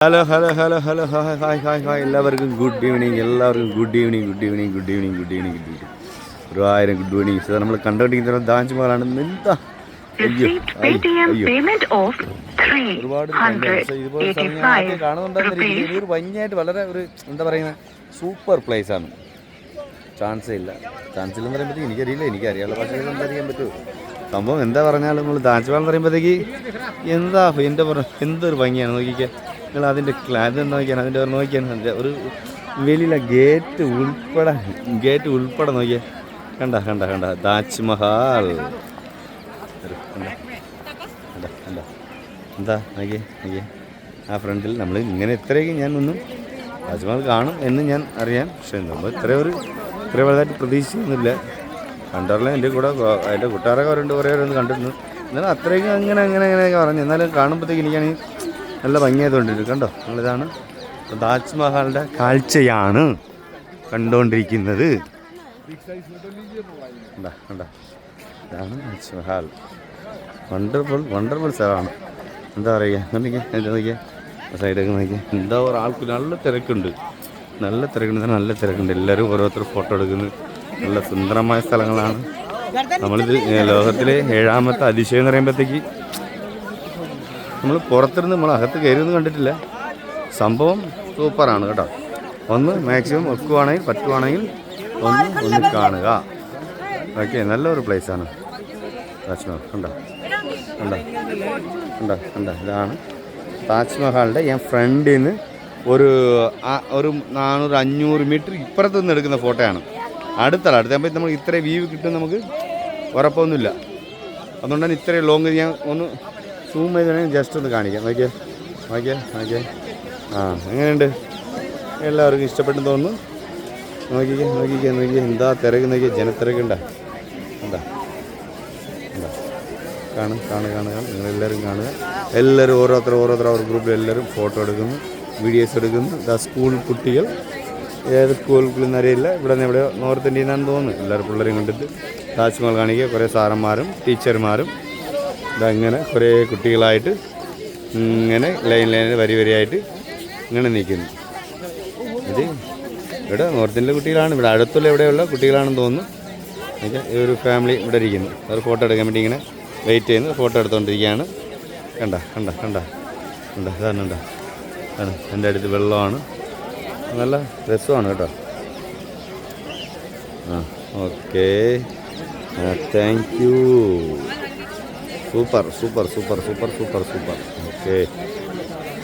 Hello hello hello hello hi hi hi hi എല്ലാവർക്കും good evening. Good evening ഒരു 1000 good evening. Sir നമ്മൾ കണ്ടുകൊണ്ടിരിക്കുന്ന താജ്മഹലാണ്. എന്താ അയ്യോ ഒരുപാട് ഇതുപോലെ സ്ഥലം ഞാൻ ആദ്യം കാണുന്നുണ്ടെന്നിരിക്കുന്നത് ഇനി ഒരു ഭംഗിയായിട്ട് വളരെ ഒരു എന്താ പറയുന്നത് സൂപ്പർ പ്ലേസ് ആണ്. ചാൻസ് ഇല്ലെന്ന് പറയുമ്പോഴത്തേക്ക് എനിക്കറിയാനുള്ള ഭാഷയിൽ സംസാരിക്കാൻ പറ്റുമോ? സംഭവം എന്താ പറഞ്ഞാലും നമ്മൾ താജ്മഹൽ എന്ന് പറയുമ്പോഴത്തേക്ക് എന്തൊരു ഭംഗിയാണ് നോക്കിക്കാൻ. നിങ്ങൾ അതിൻ്റെ അതെന്താ നോക്കിയാണ് അതിൻ്റെ നോക്കിയാണ് ഒരു വലിയ ഗേറ്റ് ഉൾപ്പെടെ നോക്കിയാൽ കണ്ട താജ്മഹൽ എന്താ നോക്കിയേ ആ ഫ്രണ്ടിൽ നമ്മൾ ഇങ്ങനെ ഇത്രയൊക്കെ ഞാനൊന്നും താജ്മഹൽ കാണും എന്ന് ഞാൻ അറിയാം. പക്ഷേ നമ്മൾ ഇത്ര വലുതായിട്ട് പ്രതീക്ഷിക്കുന്നില്ല. കണ്ടവരെല്ലാം എൻ്റെ കൂട്ടുകാരൊക്കെ അവരുണ്ട്, കുറേ പേരൊന്നും കണ്ടിരുന്നു. എന്നാലും അത്രയ്ക്കും അങ്ങനെയൊക്കെ പറഞ്ഞു. എന്നാലും കാണുമ്പോഴത്തേക്ക് എനിക്കാണെങ്കിൽ നല്ല ഭംഗിയായതുകൊണ്ടിരുന്നു. കണ്ടോ നമ്മളിതാണ് താജ്മഹലിൻ്റെ കാഴ്ചയാണ് കണ്ടുകൊണ്ടിരിക്കുന്നത്. ഇതാണ് താജ്മഹൽ. വണ്ടർഫുൾ സ്ഥലമാണ്. എന്താ പറയുക നോക്കിയാൽ സൈഡൊക്കെ നോക്കിയാൽ എന്താ ആൾക്ക് നല്ല തിരക്കുണ്ട്. എല്ലാവരും ഓരോരുത്തർ ഫോട്ടോ എടുക്കുന്നു. നല്ല സുന്ദരമായ സ്ഥലങ്ങളാണ്. നമ്മളിത് ലോകത്തിലെ 7ാമത്തെ അതിശയം എന്ന് പറയുമ്പോഴത്തേക്ക് നമ്മൾ പുറത്തിരുന്ന് നമ്മൾ അകത്ത് കയറിയൊന്നും കണ്ടിട്ടില്ല. സംഭവം സൂപ്പറാണ് കേട്ടോ. ഒന്ന് മാക്സിമം പറ്റുവാണെങ്കിൽ ഒന്ന് കാണുക. ഓക്കെ, നല്ലൊരു പ്ലേസാണ് താജ്മഹൽ. കണ്ടോ ഇതാണ് താജ്മഹലിൻ്റെ ഞാൻ ഫ്രണ്ടിൽ നിന്ന് ഒരു 400-500 മീറ്റർ ഇപ്പുറത്ത് നിന്ന് എടുക്കുന്ന ഫോട്ടോയാണ്. അടുത്താകുമ്പോൾ നമ്മൾ ഇത്രയും വ്യൂ കിട്ടും നമുക്ക് ഉറപ്പൊന്നുമില്ല. അതുകൊണ്ടാണ് ഇത്രയും ലോങ് ഞാൻ ഒന്ന് സൂം ചെയ്ത് വേണമെങ്കിൽ ജസ്റ്റ് ഒന്ന് കാണിക്കാം. നോക്കിയേ എങ്ങനെയുണ്ട്? എല്ലാവർക്കും ഇഷ്ടപ്പെട്ടെന്ന് തോന്നുന്നു. നോക്കിക്കേ എന്താ തിരക്ക് നോക്കിയാൽ ജനത്തിരക്കുണ്ടാ. കാണുക നിങ്ങളെല്ലാവരും കാണുക. എല്ലാവരും ഓരോരുത്തർ അവർ ഗ്രൂപ്പിൽ എല്ലാവരും ഫോട്ടോ എടുക്കുന്നു, വീഡിയോസ് എടുക്കുന്നു. സ്കൂൾ കുട്ടികൾ ഏത് സ്കൂളിൽ അറിയില്ല, ഇവിടെ നോർത്ത് ഇന്ത്യയിൽ നിന്നാണ് തോന്നുന്നു. എല്ലാവരും പിള്ളേരും കണ്ടിട്ട് താജ്മഹൽ കാണിക്കുക. കുറേ സാറന്മാരും ടീച്ചർമാരും ഇതങ്ങനെ കുറേ കുട്ടികളായിട്ട് ഇങ്ങനെ ലൈൻ വരിയായിട്ട് ഇങ്ങനെ നിൽക്കുന്നു. ഇത് ഇവിടെ നോർത്ത് ഇന്ത്യയിലെ കുട്ടികളാണ്. ഇവിടെ അടുത്തുള്ള എവിടെയുള്ള കുട്ടികളാണെന്ന് തോന്നുന്നു. ഈ ഒരു ഫാമിലി ഇവിടെ ഇരിക്കുന്നു. അവർ ഫോട്ടോ എടുക്കാൻ വേണ്ടി ഇങ്ങനെ വെയിറ്റ് ചെയ്യുന്നു. ഫോട്ടോ എടുത്തുകൊണ്ടിരിക്കുകയാണ്. കണ്ട ഇതാണ് എൻ്റെ അടുത്ത് വെള്ളമാണ്. നല്ല രസമാണ് കേട്ടോ. Okay, thank you. Super. Okay.